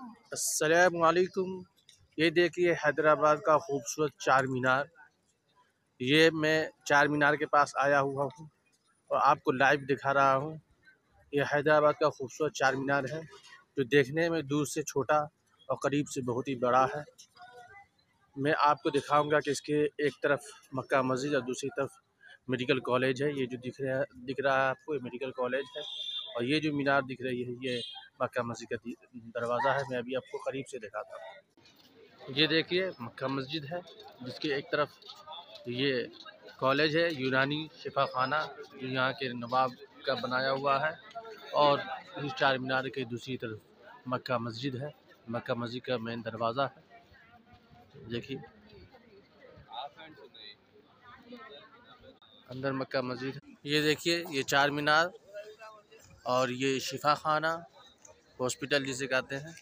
अस्सलाम वालेकुम। ये देखिए हैदराबाद का खूबसूरत चार मीनार। ये मैं चार मीनार के पास आया हुआ हूँ और आपको लाइव दिखा रहा हूँ। ये हैदराबाद का खूबसूरत चार मीनार है जो देखने में दूर से छोटा और करीब से बहुत ही बड़ा है। मैं आपको दिखाऊंगा कि इसके एक तरफ मक्का मस्जिद और दूसरी तरफ मेडिकल कॉलेज है। ये जो दिख रहा है आपको, ये मेडिकल कॉलेज है। और ये जो मीनार दिख रही है ये मक्का मस्जिद का दरवाज़ा है। मैं अभी आपको करीब से दिखाता हूँ। ये देखिए मक्का मस्जिद है जिसके एक तरफ ये कॉलेज है यूनानी शिफा खाना जो यहाँ के नवाब का बनाया हुआ है। और इस चार मीनार के दूसरी तरफ मक्का मस्जिद है। मक्का मस्जिद का मेन दरवाज़ा है। देखिए अंदर मक्का मस्जिद। ये देखिए ये चार मीनार और ये शिफा खाना हॉस्पिटल जिसे कहते हैं।